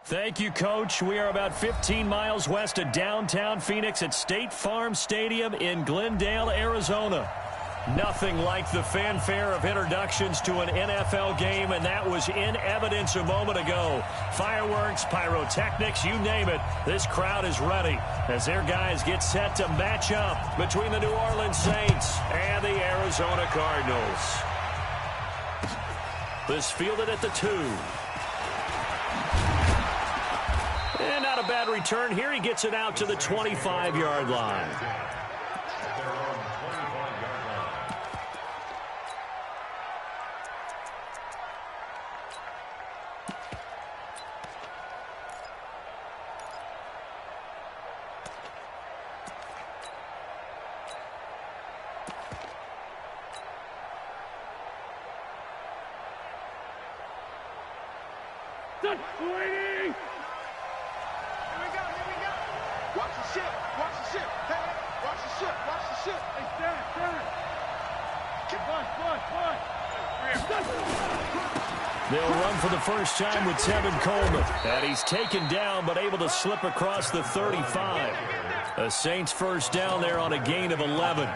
Thank you, Coach. We are about 15 miles west of downtown Phoenix at State Farm Stadium in Glendale, Arizona. Nothing like the fanfare of introductions to an NFL game, and that was in evidence a moment ago. Fireworks, pyrotechnics, you name it. This crowd is ready as their guys get set to match up between the New Orleans Saints and the Arizona Cardinals. This fielded at the 2. And not a bad return here. He gets it out to the 25-yard line. Waiting! Here we go. Watch the ship. Hey, watch the ship. Hey, stand. They'll run for the first time with Tevin Coleman. And he's taken down, but able to slip across the 35. A Saints first down there on a gain of 11.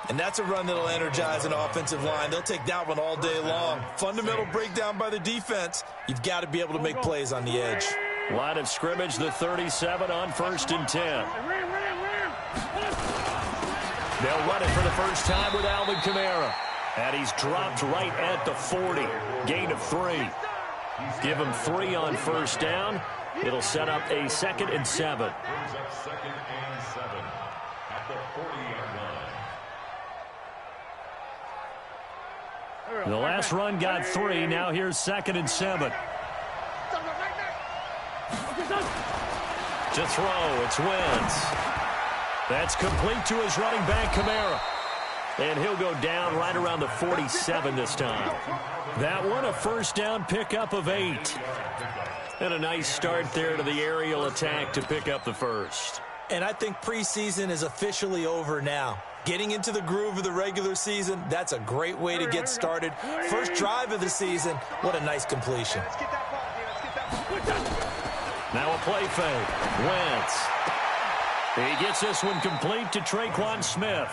And that's a run that'll energize an offensive line. They'll take that one all day long. Fundamental breakdown by the defense. You've got to be able to make plays on the edge. Line of scrimmage, the 37 on 1st and 10. They'll run it for the first time with Alvin Kamara. And he's dropped right at the 40. Gain of 3. Give him 3 on first down. It'll set up a 2nd and 7. Second and 7 at the 40-yard line. The last run got 3. Now here's 2nd and 7. To throw, it's Wentz. That's complete to his running back, Kamara. And he'll go down right around the 47 this time. That one, a first down pickup of 8. And a nice start there to the aerial attack to pick up the first. And I think preseason is officially over now. Getting into the groove of the regular season, that's a great way to get started. First drive of the season, what a nice completion. Now a play fake. Wentz. He gets this one complete to Traquan Smith.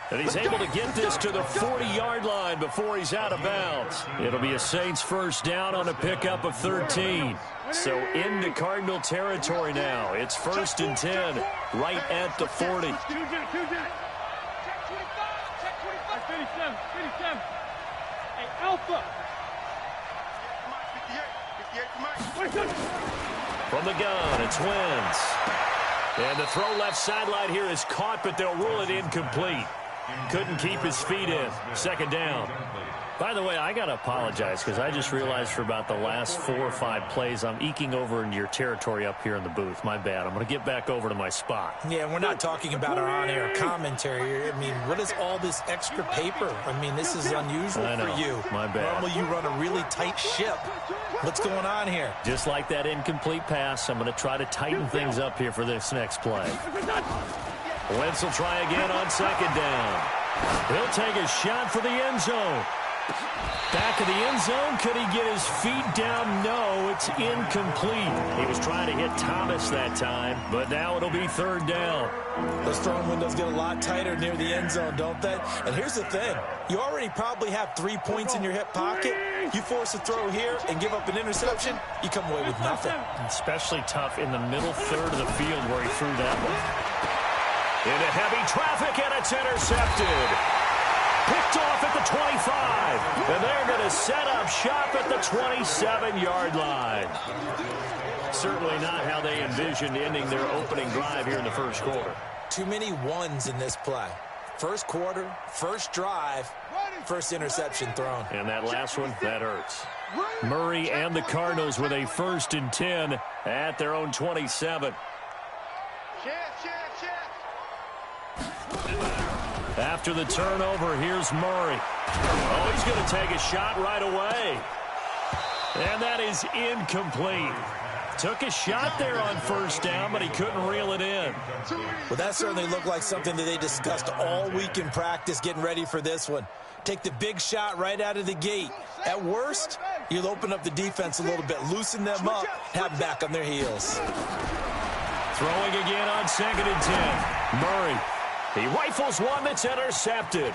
And he's able to get this to the 40-yard line before he's out of bounds. It'll be a Saints first down on a pickup of 13. So into Cardinal territory now. It's 1st and 10, right at the 40. Hey, Alpha. From the gun, it's Wentz. And the throw left sideline here is caught, but they'll rule it incomplete. Couldn't keep his feet in. 2nd down. By the way, I got to apologize because I just realized for about the last 4 or 5 plays, I'm eking over into your territory up here in the booth. My bad. I'm going to get back over to my spot. Yeah, we're not talking about our on-air commentary. I mean, what is all this extra paper? I mean, this is unusual for you. My bad. Normally you run a really tight ship. What's going on here? Just like that incomplete pass, I'm going to try to tighten things up here for this next play. Wentz will try again on 2nd down. He'll take a shot for the end zone. Back of the end zone. Could he get his feet down? No, it's incomplete. He was trying to hit Thomas that time, but now it'll be 3rd down. Those throwing windows get a lot tighter near the end zone, don't they? And here's the thing. You already probably have 3 points in your hip pocket. You force a throw here and give up an interception, you come away with nothing. Especially tough in the middle third of the field where he threw that one. Into heavy traffic, and it's intercepted. Picked off at the 25. And they're going to set up shop at the 27-yard line. Certainly not how they envisioned ending their opening drive here in the first quarter. Too many ones in this play. First quarter, first drive, first interception thrown. And that last one, that hurts. Murray and the Cardinals with a 1st and 10 at their own 27. After the turnover, here's Murray. Oh, he's going to take a shot right away. And that is incomplete. Took a shot there on first down, but he couldn't reel it in. Well, that certainly looked like something that they discussed all week in practice getting ready for this one. Take the big shot right out of the gate. At worst, You'll open up the defense a little bit, loosen them up, have them back on their heels. Throwing again on 2nd and 10. Murray. He rifles one that's intercepted.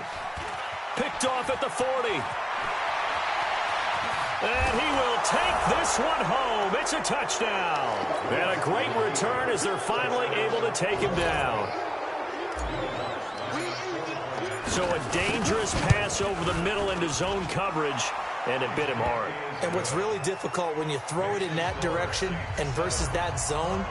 Picked off at the 40. And he will take this one home. It's a touchdown. And a great return as they're finally able to take him down. So a dangerous pass over the middle into zone coverage, and it bit him hard. And what's really difficult when you throw it in that direction and versus that zone,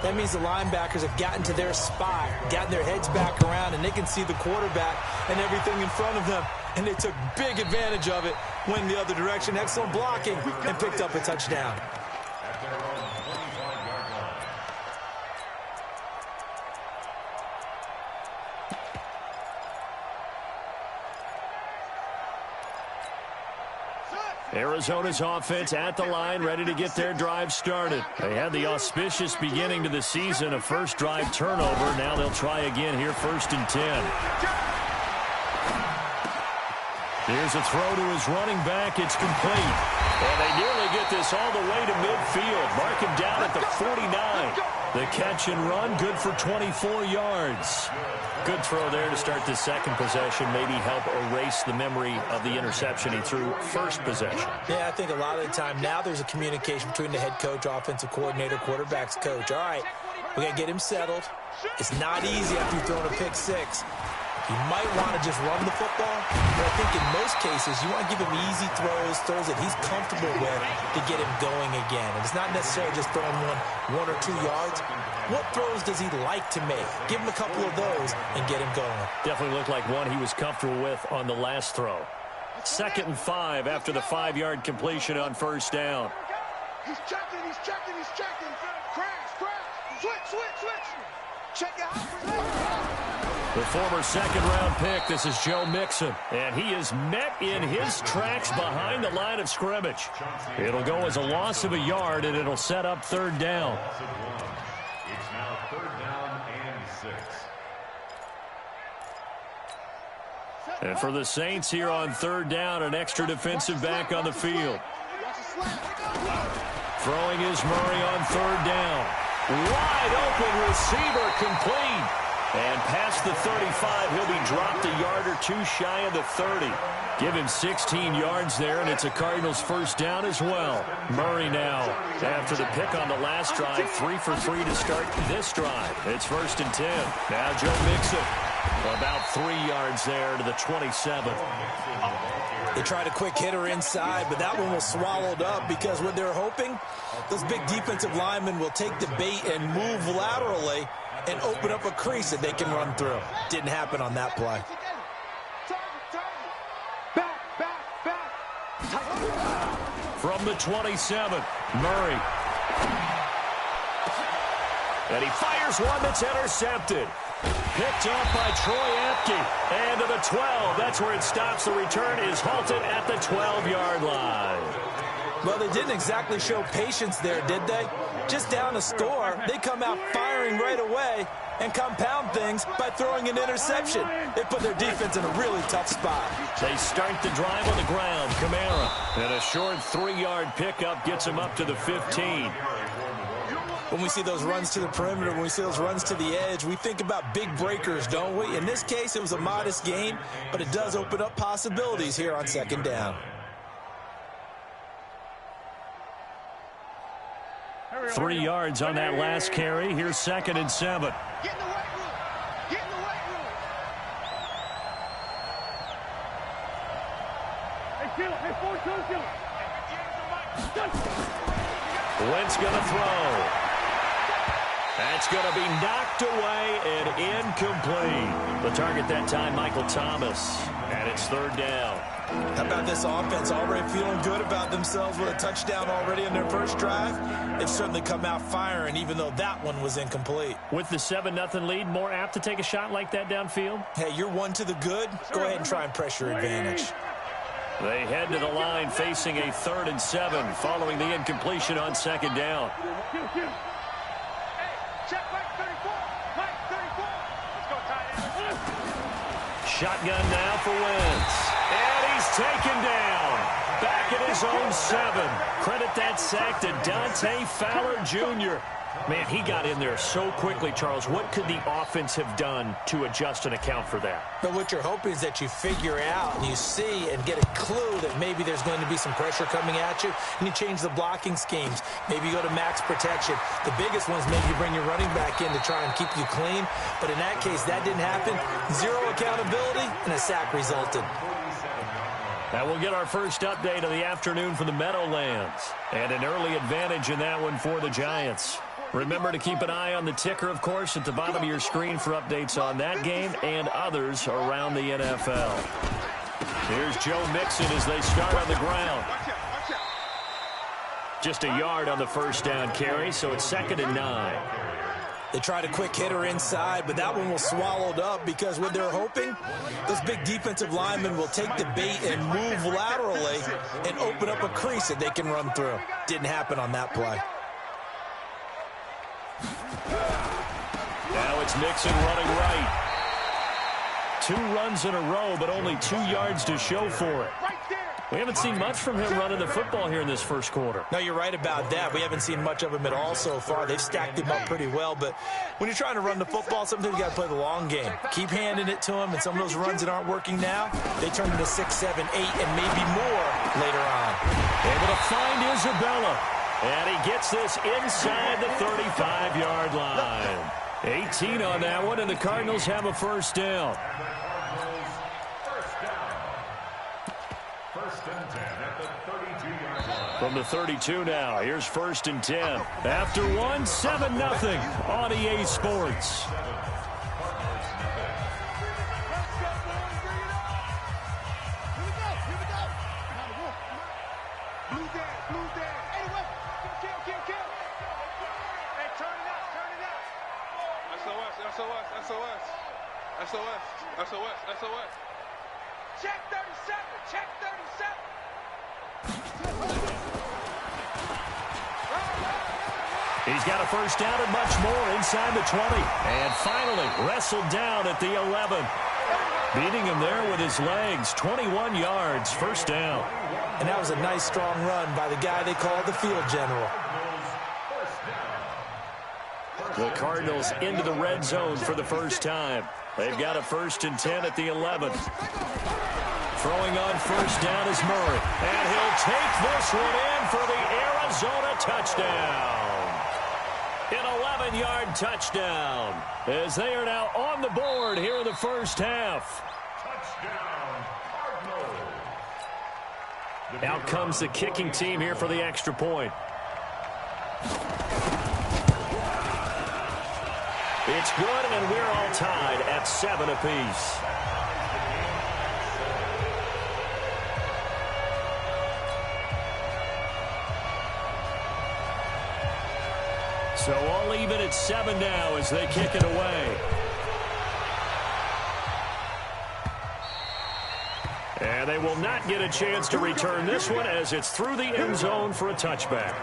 that means the linebackers have gotten to their spot, gotten their heads back around, and they can see the quarterback and everything in front of them. And they took big advantage of it, went the other direction, excellent blocking, and picked up a touchdown. Arizona's offense at the line, ready to get their drive started. They had the auspicious beginning to the season, a first drive turnover. Now they'll try again here, 1st and 10. Here's a throw to his running back. It's complete. And they nearly get this all the way to midfield. Mark him down at the 49. The catch and run, good for 24 yards. Good throw there to start the second possession. Maybe help erase the memory of the interception he threw first possession. Yeah, I think a lot of the time now there's a communication between the head coach, offensive coordinator, quarterback's coach. All right, we got to get him settled. It's not easy after you've thrown a pick six. You might want to just run the football, but I think in most cases you want to give him easy throws that he's comfortable with to get him going again. And it's not necessarily just throwing one or 2 yards. What throws does he like to make? Give him a couple of those and get him going. Definitely looked like one he was comfortable with on the last throw. 2nd and 5 after the 5-yard completion on 1st down. He's checking. Crash. Switch. Check it out. The former 2nd-round pick, this is Joe Mixon. And he is met in his tracks behind the line of scrimmage. It'll go as a loss of a yard, and it'll set up 3rd down. It's now 3rd down and 6. And for the Saints here on 3rd down, an extra defensive back on the field. Throwing is Murray on 3rd down. Wide open receiver complete. And past the 35, he'll be dropped a yard or 2 shy of the 30. Give him 16 yards there, and it's a Cardinals 1st down as well. Murray now, after the pick on the last drive, 3 for 3 to start this drive. It's 1st and 10. Now Joe Mixon, about 3 yards there to the 27. They tried a quick hitter inside, but that one was swallowed up because what they're hoping, those big defensive linemen will take the bait and move laterally and open up a crease that they can run through. Didn't happen on that play. From the 27, Murray. And he fires one that's intercepted. Picked up by Troy Apke. And to the 12. That's where it stops. The return is halted at the 12-yard line. Well, they didn't exactly show patience there, did they? Just down a score, they come out firing right away and compound things by throwing an interception. They put their defense in a really tough spot. They start the drive on the ground. Kamara. And a short 3-yard pickup gets him up to the 15. When we see those runs to the perimeter, when we see those runs to the edge, we think about big breakers, don't we? In this case, it was a modest gain, but it does open up possibilities here on 2nd down. 3 yards on that last carry. Here's 2nd and 7. Get in the weight room. Wentz going to throw. That's going to be knocked away and incomplete. The target that time, Michael Thomas. And it's 3rd down. How about this offense already feeling good about themselves with a touchdown already in their first drive? They've certainly come out firing, even though that one was incomplete. With the 7-0 lead, more apt to take a shot like that downfield? Hey, you're one to the good. Go ahead and try and pressure advantage. They head to the line facing a 3rd and 7 following the incompletion on 2nd down. Shotgun now for Wentz. And he's taken down. back at his own 7. Credit that sack to Dante Fowler Jr. Man, he got in there so quickly, Charles. What could the offense have done to adjust and account for that? But what you're hoping is that you figure out and you see and get a clue that maybe there's going to be some pressure coming at you, and you change the blocking schemes. Maybe you go to max protection. The biggest ones, maybe you bring your running back in to try and keep you clean. But in that case, that didn't happen. Zero accountability, and a sack resulted. And we'll get our first update of the afternoon for the Meadowlands. And an early advantage in that one for the Giants. Remember to keep an eye on the ticker, of course, at the bottom of your screen for updates on that game and others around the NFL. Here's Joe Mixon as they start on the ground. Just a yard on the first down carry, so it's 2nd and 9. They tried a quick hitter inside, but that one was swallowed up because what they're hoping, those big defensive linemen will take the bait and move laterally and open up a crease that they can run through. Didn't happen on that play. Now it's Mixon running right. 2 runs in a row, but only 2 yards to show for it. We haven't seen much from him running the football here in this first quarter. No, you're right about that. We haven't seen much of him at all so far. They've stacked him up pretty well, but when you're trying to run the football, sometimes you got to play the long game. Keep handing it to him, and some of those runs that aren't working now, they turn into 6, 7, 8, and maybe more later on. Able to find Isabella, and he gets this inside the 35-yard line. 18 on that one, and the Cardinals have a first down. From the 32 now, here's 1st and 10. After one, 7-0 on EA Sports. SOS. Check 37. Check 37. He's got a first down and much more inside the 20. And finally wrestled down at the 11. Beating him there with his legs. 21 yards, first down. And that was a nice, strong run by the guy they call the field general. The Cardinals into the red zone for the first time. They've got a 1st and 10 at the 11. Throwing on first down is Murray. And he'll take this one in for the Arizona touchdown. An 11-yard touchdown as they are now on the board here in the first half. Touchdown, Cardinals. Out comes the kicking team here for the extra point. It's good, and we're all tied at 7 apiece. So all even at 7 now as they kick it away. And they will not get a chance to return this one as it's through the end zone for a touchback.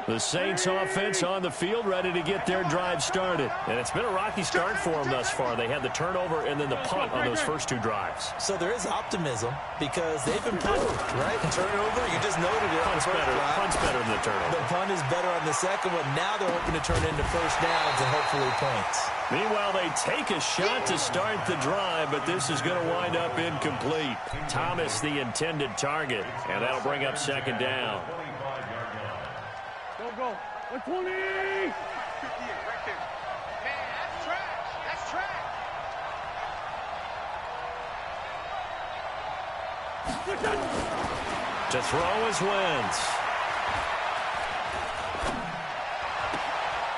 The Saints offense on the field ready to get their drive started. And it's been a rocky start for them thus far. They had the turnover and then the punt on those first 2 drives. So there is optimism because they've improved, right? The turnover, you just noted it. Punt's better than the turnover. The punt is better on the second one. Now they're hoping to turn it into first downs and hopefully points. Meanwhile, they take a shot to start the drive, but this is going to wind up incomplete. Thomas the intended target, and that'll bring up 2nd down. Go. 120. 58 right there. Man, that's trash. That's trash. To throw is Wentz.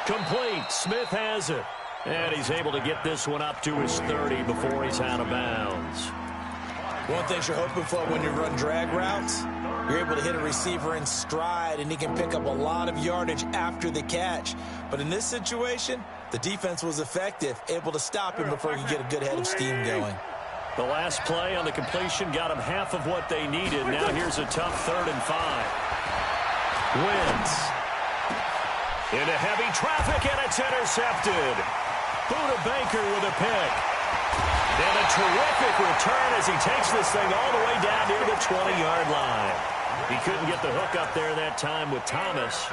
Complete. Smith has it. And he's able to get this one up to his 30 before he's out of bounds. One thing you're hoping for when you run drag routes, you're able to hit a receiver in stride, and he can pick up a lot of yardage after the catch. But in this situation, the defense was effective, able to stop him before he could get a good head of steam going. The last play on the completion got him half of what they needed. Now here's a tough 3rd and 5. Wentz. Into heavy traffic, and it's intercepted. Buda Baker with a pick. And a terrific return as he takes this thing all the way down near the 20-yard line. He couldn't get the hook up there that time with Thomas.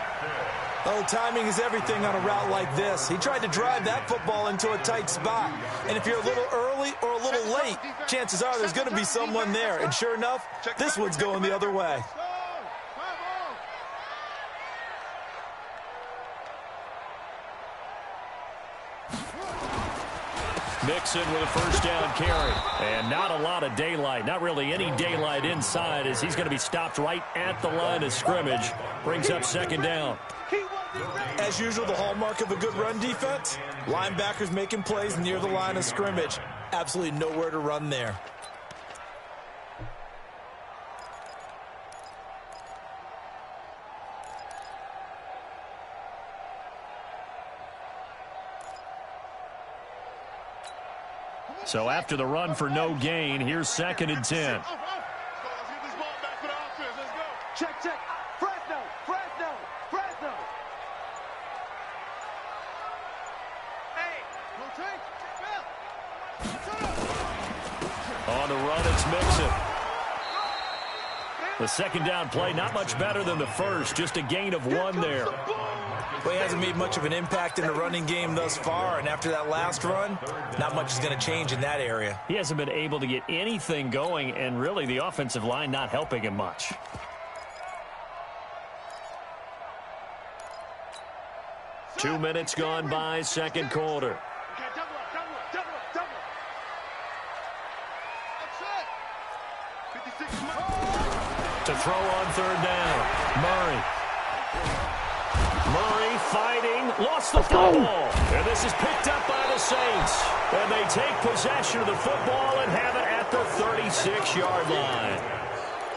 Oh, timing is everything on a route like this. He tried to drive that football into a tight spot. And if you're a little early or a little late, chances are there's going to be someone there. And sure enough, this one's going the other way. Mixon with a first down carry. And not a lot of daylight. Not really any daylight inside as he's going to be stopped right at the line of scrimmage. Brings up second down. As usual, the hallmark of a good run defense, linebackers making plays near the line of scrimmage. Absolutely nowhere to run there. So after the run for no gain, here's 2nd and 10. Let's get this ball back for the offense. Let's go. Check, check. Fresno, Fresno, Fresno. Hey, no take. On the run, it's Mixon. The second down play, not much better than the first. Just a gain of 1 there. Well, he hasn't made much of an impact in the running game thus far, and after that last run, not much is going to change in that area. He hasn't been able to get anything going, and really the offensive line not helping him much. Two minutes gone by, second quarter. Okay, double up, double up, double up, double up. That's it. 56 more. To throw on third down, Murray. Murray fighting, lost the football. And this is picked up by the Saints. And they take possession of the football and have it at the 36-yard line.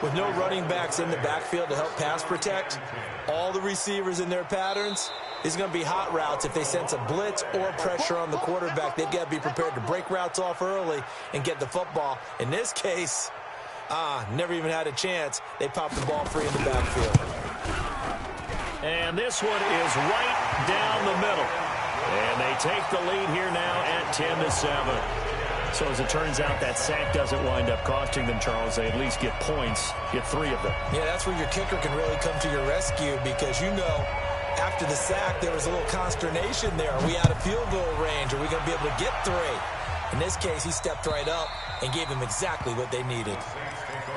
With no running backs in the backfield to help pass protect, all the receivers in their patterns, it's going to be hot routes. If they sense a blitz or pressure on the quarterback, they've got to be prepared to break routes off early and get the football. In this case, never even had a chance. They popped the ball free in the backfield. And this one is right down the middle. And they take the lead here now at 10-7. So as it turns out, that sack doesn't wind up costing them, Charles. They at least get points, get 3 of them. Yeah, that's where your kicker can really come to your rescue because, you know, after the sack, there was a little consternation there. Are we out of field goal range? Are we going to be able to get 3? In this case, he stepped right up and gave them exactly what they needed.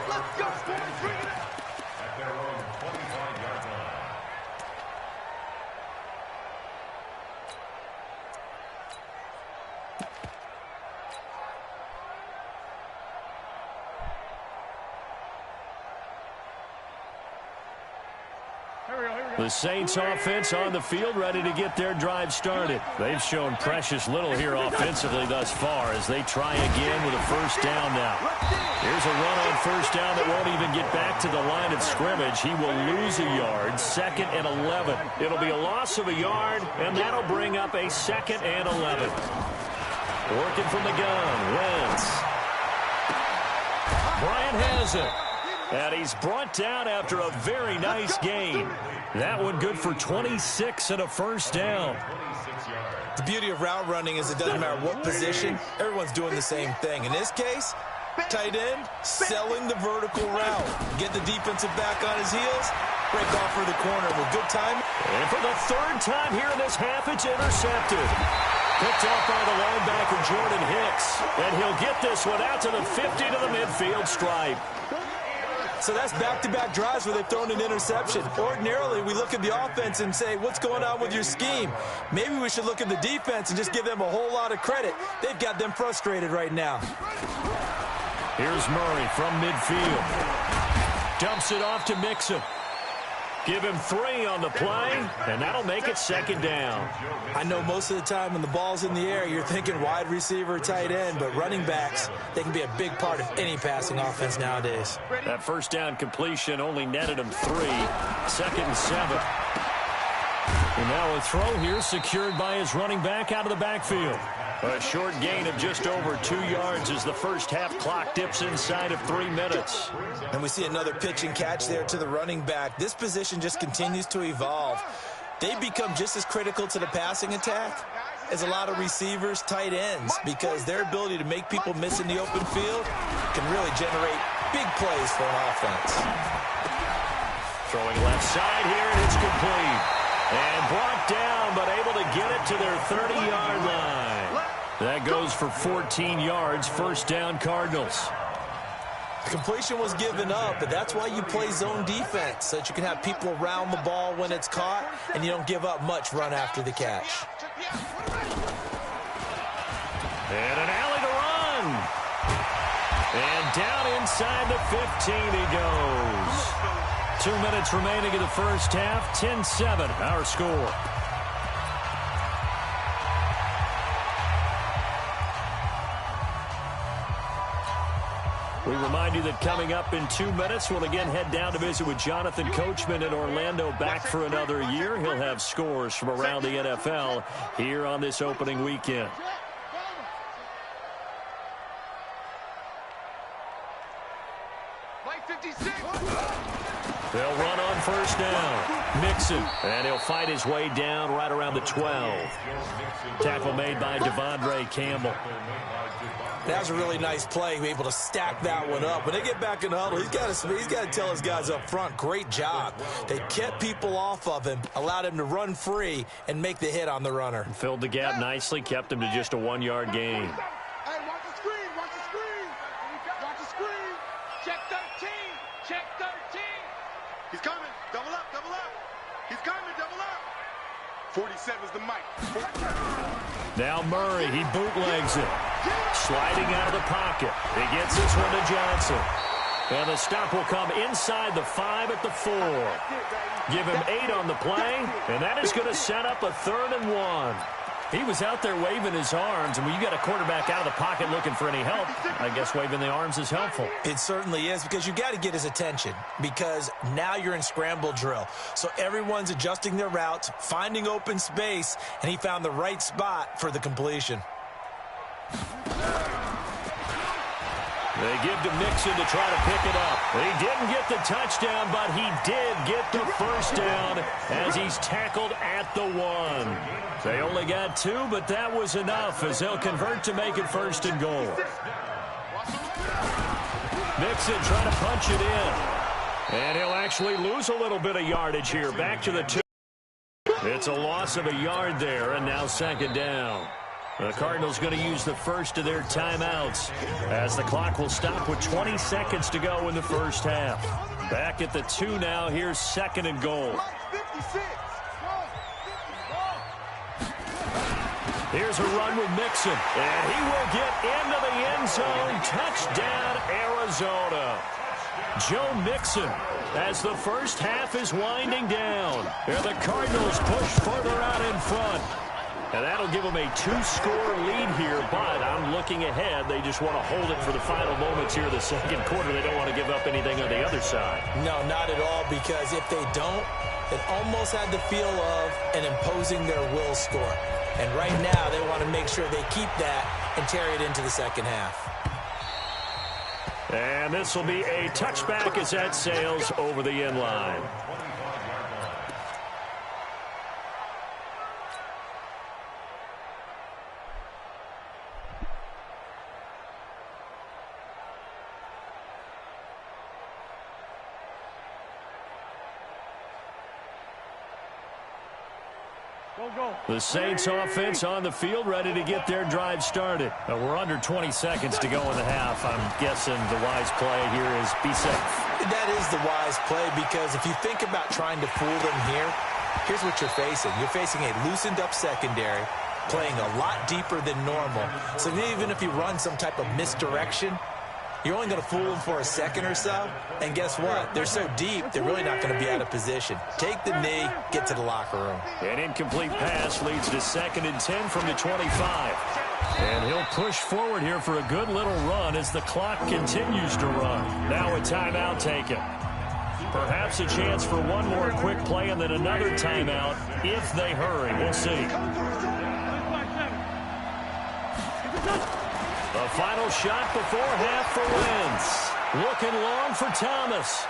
Let's go, boys. Bring it up. At their own 25-yard line. The Saints offense on the field, ready to get their drive started. They've shown precious little here offensively thus far as they try again with a first down now. Here's a run on first down that won't even get back to the line of scrimmage. He will lose a yard, 2nd and 11. It'll be a loss of a yard, and that'll bring up a 2nd and 11. Working from the gun, Wentz. Bryant has it. And he's brought down after a very nice gain. That one good for 26 and a first down. The beauty of route running is it doesn't matter what position, everyone's doing the same thing. In this case, tight end, selling the vertical route. Get the defensive back on his heels, break off for the corner with good time. And for the 3rd time here in this half, it's intercepted. Picked off by the linebacker, Jordan Hicks. And he'll get this one out to the 50 to the midfield stripe. So that's back-to-back drives where they've thrown an interception. Ordinarily, we look at the offense and say, what's going on with your scheme? Maybe we should look at the defense and just give them a whole lot of credit. They've got them frustrated right now. Here's Murray from midfield. Dumps it off to Mixon. Give him 3 on the play, and that'll make it 2nd down. I know most of the time when the ball's in the air, you're thinking wide receiver, tight end, but running backs, they can be a big part of any passing offense nowadays. That first down completion only netted him 3. 2nd and 7. And now a throw here secured by his running back out of the backfield. A short gain of just over 2 yards as the first half clock dips inside of 3 minutes. And we see another pitch and catch there to the running back. This position just continues to evolve. they become just as critical to the passing attack as a lot of receivers, tight ends, because their ability to make people miss in the open field can really generate big plays for an offense. Throwing left side here, and it's complete. And brought down, but able to get it to their 30-yard line. That goes for 14 yards, first down Cardinals. The completion was given up, but that's why you play zone defense, so that you can have people around the ball when it's caught, and you don't give up much run after the catch. And an alley to run. And down inside the 15 he goes. 2 minutes remaining in the first half, 10-7, our score. We remind you that coming up in 2 minutes, we'll again head down to visit with Jonathan Coachman in Orlando, back for another year. He'll have scores from around the NFL here on this opening weekend. They'll run on first down. Mixon, and he'll fight his way down right around the 12. Tackle made by Devondre Campbell. That was a really nice play, able to stack that one up. When they get back in the huddle, he's got to tell his guys up front, great job. They kept people off of him, allowed him to run free, and make the hit on the runner. Filled the gap nicely, kept him to just a 1-yard gain. Hey, watch the screen, watch the screen. Watch the screen. Check 13, check 13. He's coming, double up, double up. He's coming, double up. 47's the mic. Now Murray, he bootlegs it. Sliding out of the pocket. He gets this one to Johnson. And the stop will come inside the 5 at the 4. Give him 8 on the play, and that is going to set up a 3rd and 1. He was out there waving his arms, and when you got a quarterback out of the pocket looking for any help, I guess waving the arms is helpful. It certainly is, because you got to get his attention, because now you're in scramble drill. So everyone's adjusting their routes, finding open space, and he found the right spot for the completion. They give to Mixon to try to pick it up. He didn't get the touchdown, but he did get the first down as he's tackled at the 1. They only got 2, but that was enough as they'll convert to make it 1st and goal. Mixon trying to punch it in. And he'll actually lose a little bit of yardage here. Back to the 2. It's a loss of a yard there, and now 2nd down. The Cardinals going to use the first of their timeouts as the clock will stop with 20 seconds to go in the first half. Back at the 2 now. Here's 2nd and goal. Here's a run with Mixon, and he will get into the end zone. Touchdown, Arizona. Joe Mixon, as the first half is winding down. And the Cardinals push further out in front. And that'll give them a 2-score lead here, but I'm looking ahead. They just want to hold it for the final moments here of the 2nd quarter. They don't want to give up anything on the other side. No, not at all, because if they don't, it almost had the feel of an imposing their will score. And right now, they want to make sure they keep that and carry it into the 2nd half. And this will be a touchback as that sails over the end line. The Saints offense on the field, ready to get their drive started. We're under 20 seconds to go in the half. I'm guessing the wise play here is be safe. That is the wise play, because if you think about trying to fool them here, here's what you're facing. You're facing a loosened up secondary, playing a lot deeper than normal. So even if you run some type of misdirection, you're only going to fool them for a second or so. And guess what? They're so deep, they're really not going to be out of position. Take the knee, get to the locker room. An incomplete pass leads to 2nd and 10 from the 25. And he'll push forward here for a good little run as the clock continues to run. Now a timeout taken. Perhaps a chance for one more quick play and then another timeout if they hurry. We'll see. The final shot before half for Wentz. Looking long for Thomas.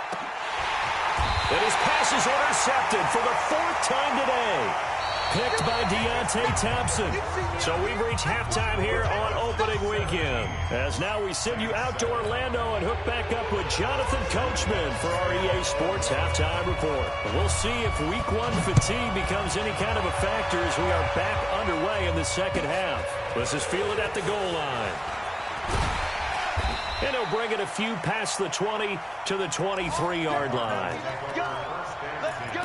And his pass is intercepted for the 4th time today. Picked by Thompson. So we've reached halftime here on opening weekend. As now we send you out to Orlando and hook back up with Jonathan Coachman for our EA Sports Halftime Report. We'll see if Week 1 fatigue becomes any kind of a factor as we are back underway in the second half. This is fielded at the goal line. And he'll bring it a few past the 20 to the 23-yard line. Let's go. Let's go.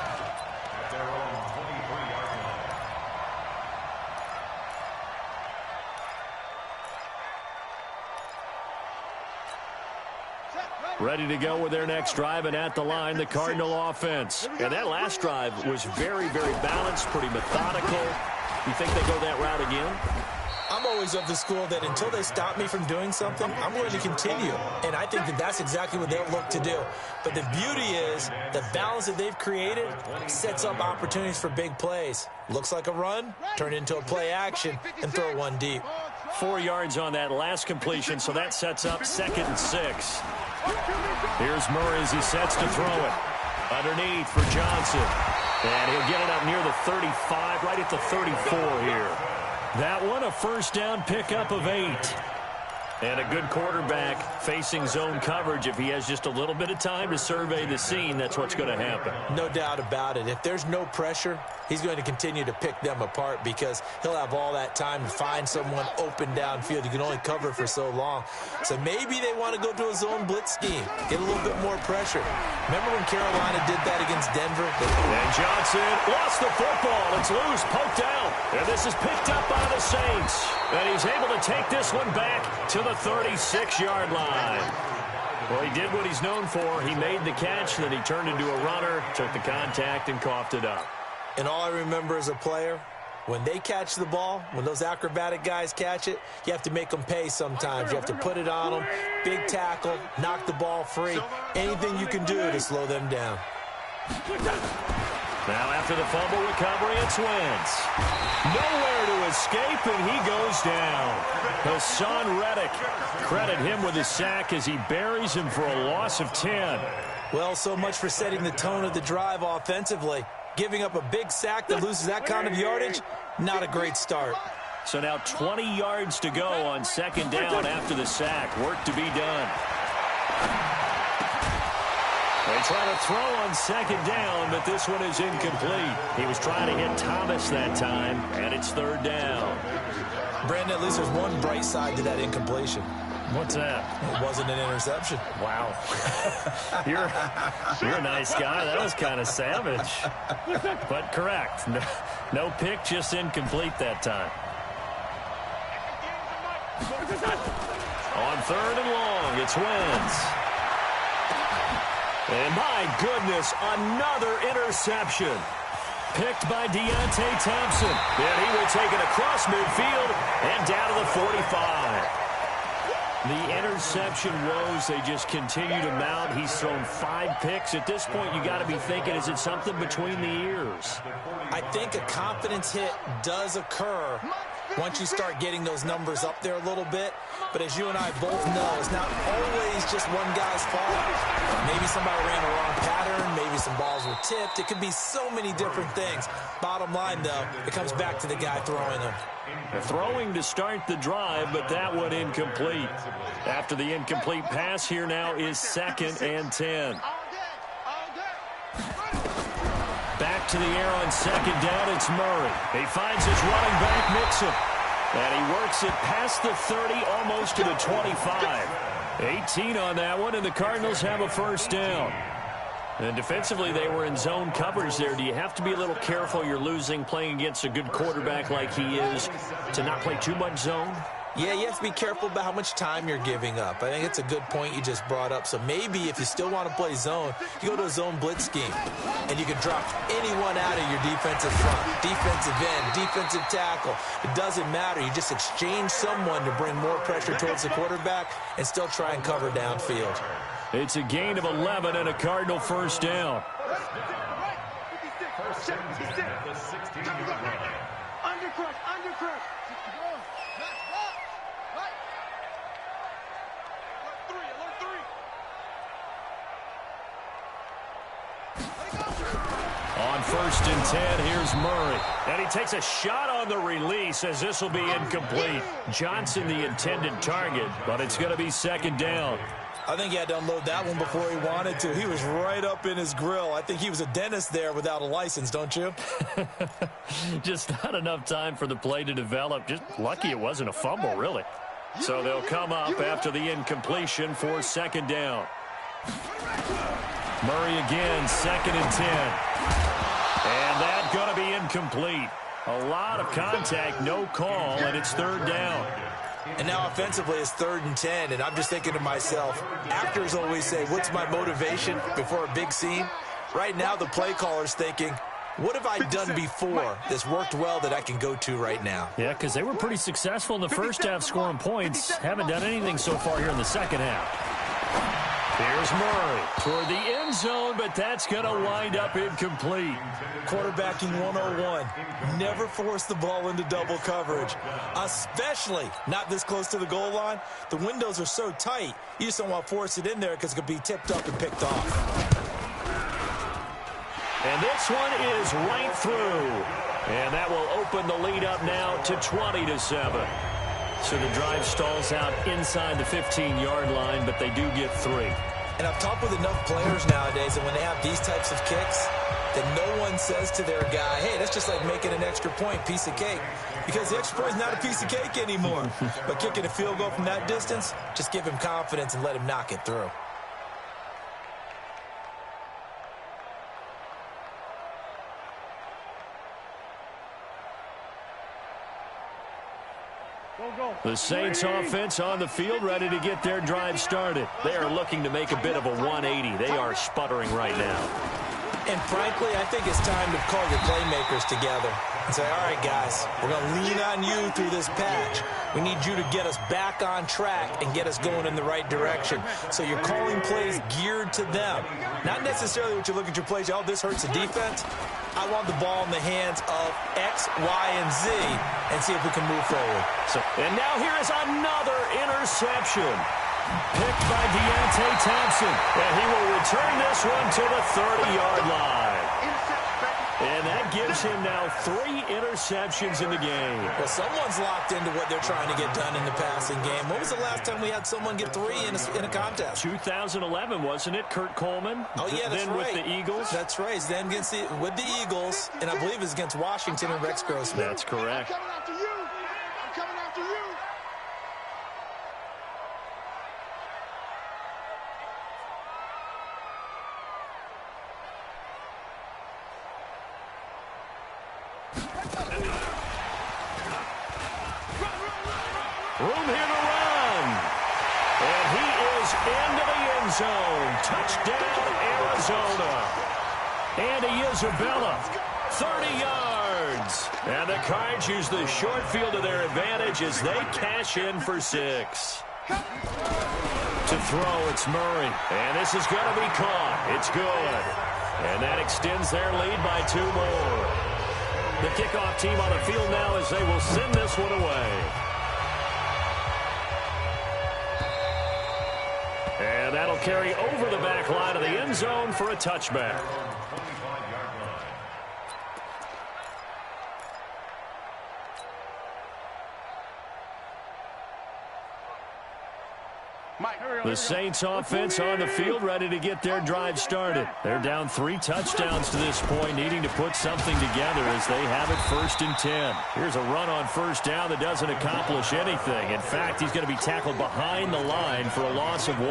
Ready to go with their next drive, and at the line, the Cardinal offense. And that last drive was very, very balanced, pretty methodical. You think they go that route again? I'm always of the school that until they stop me from doing something, I'm going to continue. And I think that that's exactly what they'll look to do. But the beauty is the balance that they've created sets up opportunities for big plays. Looks like a run, turn it into a play action, and throw one deep. 4 yards on that last completion, so that sets up 2nd and 6. Here's Murray as he sets to throw it. Underneath for Johnson. And he'll get it up near the 35, right at the 34 here. That one, a first down pickup of 8. And a good quarterback facing zone coverage. If he has just a little bit of time to survey the scene, that's what's going to happen. No doubt about it. If there's no pressure, he's going to continue to pick them apart because he'll have all that time to find someone open downfield. You can only cover for so long. So maybe they want to go to a zone blitz scheme, get a little bit more pressure. Remember when Carolina did that against Denver? And Johnson lost the football. It's loose, poked out. And this is picked up by the Saints. And he's able to take this one back to the 36-yard line. Well, he did what he's known for. He made the catch, then he turned into a runner, took the contact, and coughed it up. And all I remember as a player, when they catch the ball, when those acrobatic guys catch it, you have to make them pay sometimes. You have to put it on them, big tackle, knock the ball free. Anything you can do to slow them down. Now after the fumble recovery, it's Wentz. Nowhere to escape, and he goes down. Hassan Reddick, credit him with a sack as he buries him for a loss of 10. Well, so much for setting the tone of the drive offensively. Giving up a big sack that loses that kind of yardage, not a great start. So now 20 yards to go on 2nd down after the sack. Work to be done. They try to throw on 2nd down, but this one is incomplete. He was trying to hit Thomas that time, and it's 3rd down. Brandon, at least there's one bright side to that incompletion. What's that? It wasn't an interception. Wow. You're a nice guy. That was kind of savage. But correct. No pick, just incomplete that time. On 3rd and long, it's Wentz. And my goodness, another interception. Picked by Thompson. And he will take it across midfield and down to the 45. The interception woes, they just continue to mount. He's thrown 5 picks. At this point, you got to be thinking, is it something between the ears? I think a confidence hit does occur once you start getting those numbers up there a little bit. But as you and I both know, it's not always just one guy's fault. Maybe somebody ran the wrong pattern. Maybe some balls were tipped. It could be so many different things. Bottom line, though, it comes back to the guy throwing them. Throwing to start the drive, but that one incomplete. After the incomplete pass, here now is 2nd and 10. Back to the air on 2nd down, it's Murray. He finds his running back, Mixon. And he works it past the 30, almost to the 25. 18 on that one, and the Cardinals have a first down. And defensively, they were in zone coverage there. Do you have to be a little careful? You're losing, playing against a good quarterback like he is, to not play too much zone? Yeah, you have to be careful about how much time you're giving up. I think it's a good point you just brought up. So maybe if you still want to play zone, you go to a zone blitz scheme. And you can drop anyone out of your defensive front, defensive end, defensive tackle. It doesn't matter. You just exchange someone to bring more pressure towards the quarterback and still try and cover downfield. It's a gain of 11 and a Cardinal first down. On 1st and 10, here's Murray. And he takes a shot on the release as this will be incomplete. Johnson the intended target, but it's going to be 2nd down. I think he had to unload that one before he wanted to. He was right up in his grill. I think he was a dentist there without a license, don't you? Just not enough time for the play to develop. Just lucky it wasn't a fumble, really. So they'll come up after the incompletion for 2nd down. Murray again, 2nd and 10. And that's going to be incomplete. A lot of contact, no call, and it's 3rd down. And now offensively it's 3rd and 10, and I'm just thinking to myself, actors always say, what's my motivation before a big scene? Right now the play caller's thinking, what have I done before that's worked well that I can go to right now? Yeah, because they were pretty successful in the first half scoring points. Haven't done anything so far here in the second half. Here's Murray toward the end zone, but that's going to wind up incomplete. Quarterbacking 101. Never force the ball into double coverage, especially not this close to the goal line. The windows are so tight, you just don't want to force it in there because it could be tipped up and picked off. And this one is right through. And that will open the lead up now to 20-7. So the drive stalls out inside the 15-yard line, but they do get 3. And I've talked with enough players nowadays that when they have these types of kicks, that no one says to their guy, hey, that's just like making an extra point, piece of cake. Because the extra point is not a piece of cake anymore. But kicking a field goal from that distance, just give him confidence and let him knock it through. The Saints offense on the field, ready to get their drive started. They are looking to make a bit of a 180. They are sputtering right now. And frankly, I think it's time to call your playmakers together and say, all right, guys, we're going to lean on you through this patch. We need you to get us back on track and get us going in the right direction. So you're calling plays geared to them. Not necessarily what you look at your plays, oh, this hurts the defense. I want the ball in the hands of X, Y, and Z and see if we can move forward. And now here is another interception. Picked by Deontay Thompson. And he will return this one to the 30-yard line. And that gives him now 3 interceptions in the game. Well, someone's locked into what they're trying to get done in the passing game. When was the last time we had someone get 3 in a contest? 2011, wasn't it? Kurt Coleman. Oh, yeah, that's then right. With the Eagles. That's right. Then with the Eagles, and I believe it's against Washington and Rex Grossman. That's correct. I'm coming after you. I'm coming after you. Room here to run. And he is into the end zone. Touchdown, Arizona. Andy Isabella, 30 yards. And the Cards use the short field to their advantage as they cash in for 6. To throw, it's Murray. And this is going to be caught. It's good. And that extends their lead by 2 more. The kickoff team on the field now as they will send this one away. And that'll carry over the back line of the end zone for a touchback. The Saints offense on the field, ready to get their drive started. They're down 3 touchdowns to this point, needing to put something together as they have it 1st and 10. Here's a run on 1st down that doesn't accomplish anything. In fact, he's going to be tackled behind the line for a loss of 1.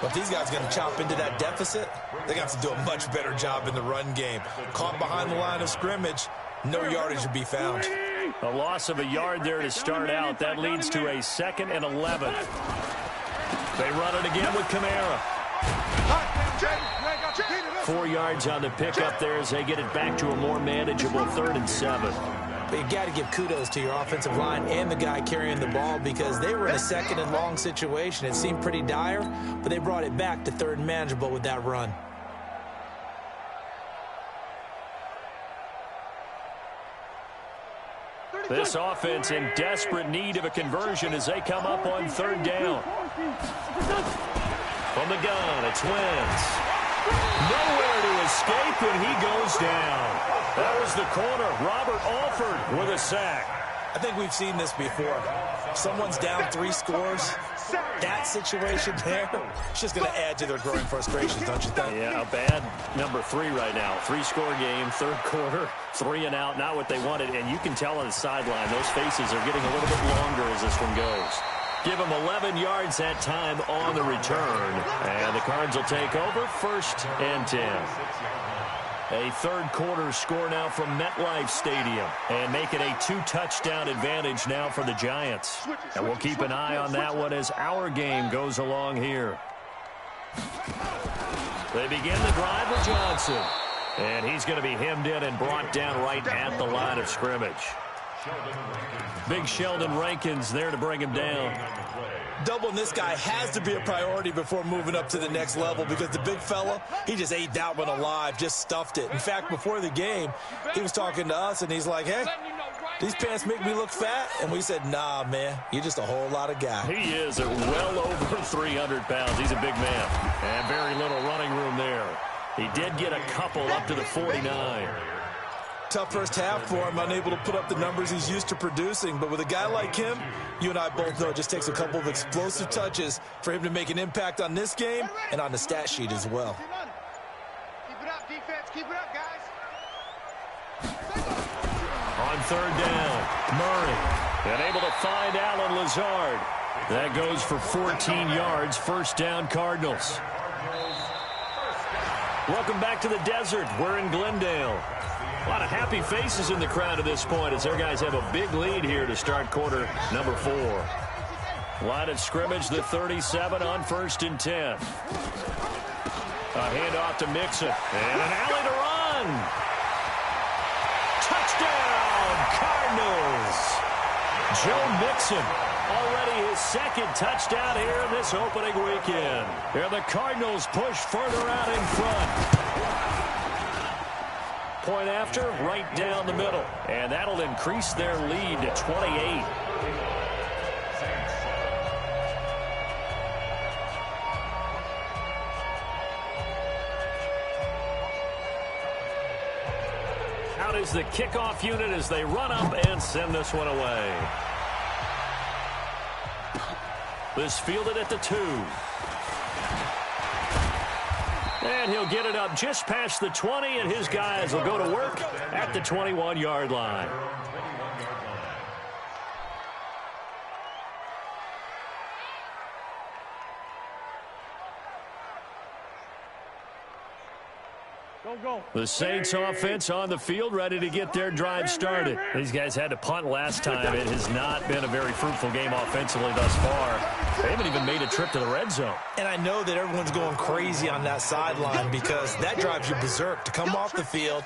But if these guys are going to chop into that deficit, they're going to have to do a much better job in the run game. Caught behind the line of scrimmage, no yardage to be found. A loss of a yard there to start out. That leads to a 2nd and 11. They run it again with Kamara. 4 yards on the pickup there as they get it back to a more manageable 3rd and 7. But you got to give kudos to your offensive line and the guy carrying the ball because they were in a 2nd and long situation. It seemed pretty dire, but they brought it back to 3rd and manageable with that run. This offense in desperate need of a conversion as they come up on 3rd down. From the gun, it's Wentz. Nowhere to escape, sack, and he goes down. That was the corner, Robert Alford, with a sack. I think we've seen this before. If someone's down 3 scores, that situation there, it's just going to add to their growing frustrations, don't you think? Yeah, a bad number 3 right now. 3-score game, third quarter, 3 and out, not what they wanted. And you can tell on the sideline, those faces are getting a little bit longer as this one goes. Give them 11 yards that time on the return. And the Cards will take over, 1st and 10. A third-quarter score now from MetLife Stadium. And make it a 2-touchdown advantage now for the Giants. And we'll keep an eye on that one as our game goes along here. They begin the drive with Johnson. And he's going to be hemmed in and brought down right at the line of scrimmage. Big Sheldon Rankins there to bring him down. Doubling this guy has to be a priority before moving up to the next level because the big fella, he just ate that one alive, just stuffed it. In fact, before the game, he was talking to us, and he's like, hey, these pants make me look fat. And we said, nah, man, you're just a whole lot of guy. He is well over 300 pounds. He's a big man. And very little running room there. He did get a couple up to the 49. Tough first half for him, unable to put up the numbers he's used to producing. But with a guy like him, you and I both know it just takes a couple of explosive touches for him to make an impact on this game and on the stat sheet as well. Keep it up, defense. Keep it up, guys. On third down, Murray. And able to find Alan Lazard. That goes for 14 yards. First down, Cardinals. Welcome back to the desert. We're in Glendale. A lot of happy faces in the crowd at this point as their guys have a big lead here to start quarter number 4. Line of scrimmage, the 37 on 1st and 10. A handoff to Mixon. And an alley to run. Touchdown, Cardinals. Joe Mixon, already his 2nd touchdown here in this opening weekend. And the Cardinals push further out in front. Point after, right down the middle. And that'll increase their lead to 28. Out is the kickoff unit as they run up and send this one away. This fielded at the 2. And he'll get it up just past the 20, and his guys will go to work at the 21-yard line. The Saints offense on the field, ready to get their drive started. These guys had to punt last time. It has not been a very fruitful game offensively thus far. They haven't even made a trip to the red zone. And I know that everyone's going crazy on that sideline because that drives you berserk to come off the field,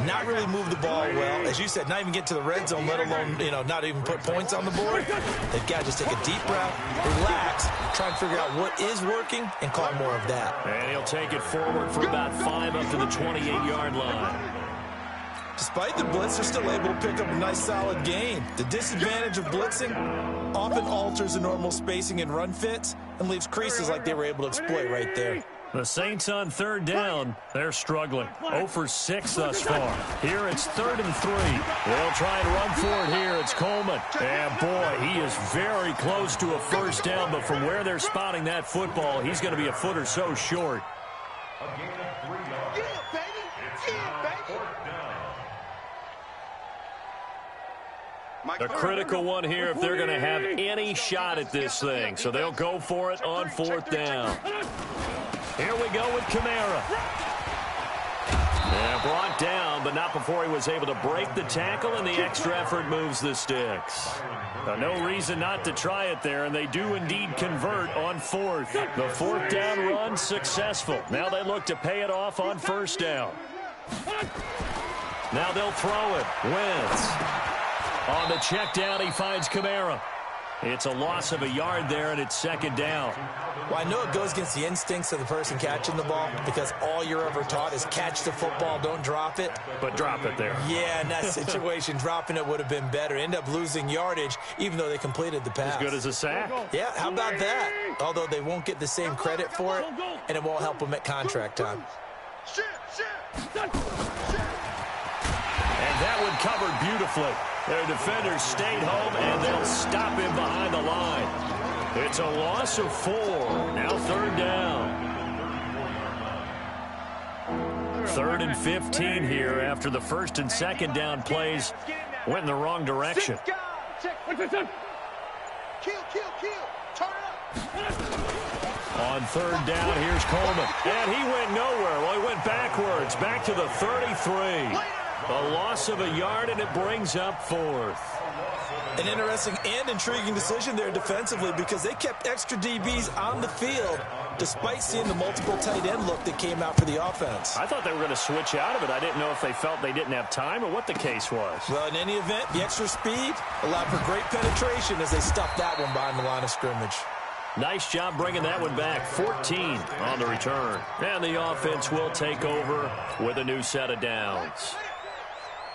not really move the ball well. As you said, not even get to the red zone, let alone, not even put points on the board. They've got to just take a deep breath, relax, try and figure out what is working and call more of that. And he'll take it forward for about 5 up to the 28-yard line. Despite the blitz, they're still able to pick up a nice solid gain. The disadvantage of blitzing often alters the normal spacing and run fits and leaves creases like they were able to exploit right there. The Saints on third down, they're struggling. 0 for 6 thus far. Here it's 3rd and 3. They'll try and run for it here. It's Coleman. And boy, he is very close to a first down, but from where they're spotting that football, he's going to be a foot or so short. A critical one here if they're going to have any shot at this thing. So they'll go for it on 4th down. Here we go with Kamara. Yeah, brought down, but not before he was able to break the tackle, and the extra effort moves the sticks. No reason not to try it there, and they do indeed convert on 4th. The 4th down run successful. Now they look to pay it off on 1st down. Now they'll throw it. Wentz. On the check down, he finds Kamara. It's a loss of a yard there, and it's 2nd down. Well, I know it goes against the instincts of the person catching the ball because all you're ever taught is catch the football, don't drop it. But drop it there. Yeah, in that situation, dropping it would have been better. End up losing yardage, even though they completed the pass. As good as a sack. Yeah, how about that? Although they won't get the same credit for it, and it won't help them at contract time. covered beautifully. Their defenders stayed home, and they'll stop him behind the line. It's a loss of 4. Now 3rd down. 3rd and 15 here after the 1st and 2nd down plays went in the wrong direction. On 3rd down, here's Coleman. And he went nowhere. Well, he went backwards, back to the 33. A loss of a yard, and it brings up 4th. An interesting and intriguing decision there defensively because they kept extra DBs on the field despite seeing the multiple tight end look that came out for the offense. I thought they were going to switch out of it. I didn't know if they felt they didn't have time or what the case was. Well, in any event, the extra speed allowed for great penetration as they stuffed that one behind the line of scrimmage. Nice job bringing that one back. 14 on the return. And the offense will take over with a new set of downs.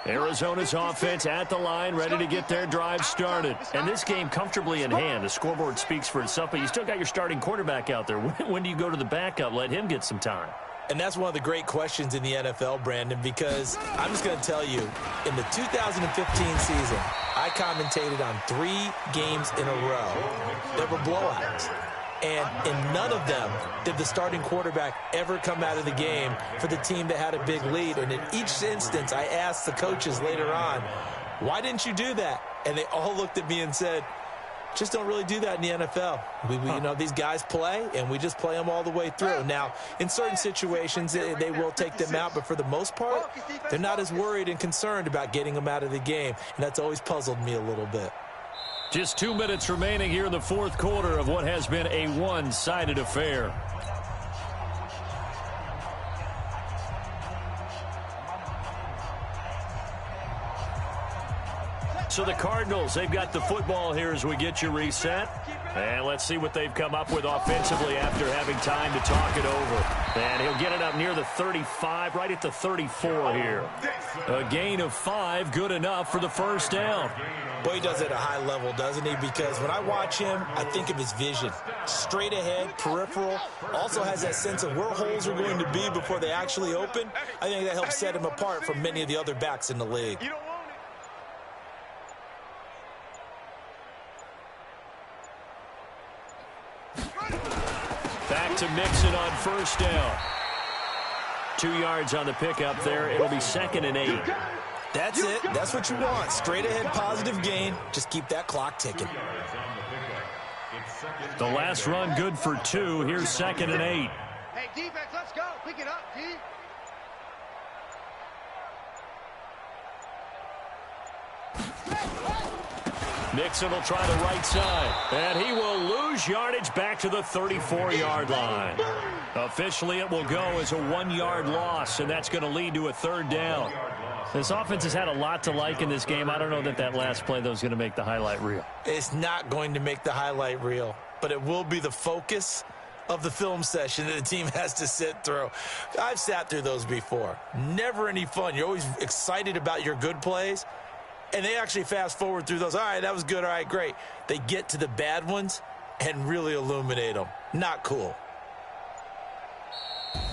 Arizona's offense at the line, ready to get their drive started. And this game comfortably in hand. The scoreboard speaks for itself, but you still got your starting quarterback out there. When do you go to the backup? Let him get some time. And that's one of the great questions in the NFL, Brandon, because I'm just going to tell you, in the 2015 season, I commentated on 3 games in a row. There were blowouts. And in none of them did the starting quarterback ever come out of the game for the team that had a big lead. And in each instance, I asked the coaches later on, why didn't you do that? And they all looked at me and said, just don't really do that in the NFL. You know, these guys play, and we just play them all the way through. Now, in certain situations, they will take them out, but for the most part, they're not as worried and concerned about getting them out of the game. And that's always puzzled me a little bit. Just 2 minutes remaining here in the 4th quarter of what has been a one-sided affair. So the Cardinals, they've got the football here as we get you reset. And let's see what they've come up with offensively after having time to talk it over. And he'll get it up near the 35, right at the 34 here. A gain of 5, good enough for the 1st down. Boy, he does it at a high level, doesn't he? Because when I watch him, I think of his vision. Straight ahead, peripheral. Also has that sense of where holes are going to be before they actually open. I think that helps set him apart from many of the other backs in the league. Back to Mixon on 1st down. 2 yards on the pickup there. It'll be 2nd and 8. That's it. That's what you want. Straight ahead, positive gain. Just keep that clock ticking. The last run good for 2. Here's 2nd and 8. Hey, defense, let's go. Pick it up, D. Mixon will try the right side, and he will lose yardage back to the 34-yard line. Officially, it will go as a 1-yard loss, and that's going to lead to a 3rd down. This offense has had a lot to like in this game. I don't know that that last play, though, is going to make the highlight reel. It's not going to make the highlight reel, but it will be the focus of the film session that the team has to sit through. I've sat through those before. Never any fun. You're always excited about your good plays, and they actually fast forward through those. All right, that was good. All right, great. They get to the bad ones and really illuminate them. Not cool.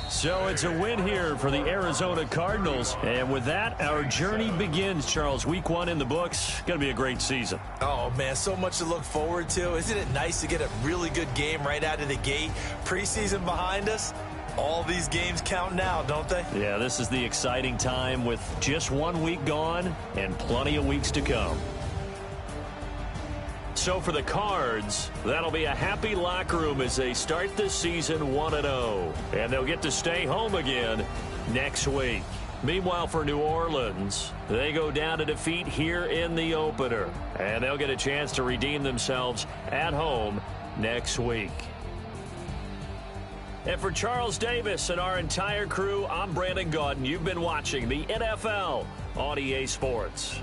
So it's a win here for the Arizona Cardinals. And with that, our journey begins, Charles. Week 1 in the books. Going to be a great season. Oh, man, so much to look forward to. Isn't it nice to get a really good game right out of the gate? Preseason behind us. All these games count now, don't they? Yeah, this is the exciting time with just 1 week gone and plenty of weeks to come. So for the Cards, that'll be a happy locker room as they start this season 1-0. And they'll get to stay home again next week. Meanwhile, for New Orleans, they go down to defeat here in the opener. And they'll get a chance to redeem themselves at home next week. And for Charles Davis and our entire crew, I'm Brandon Gaudin. You've been watching the NFL on EA Sports.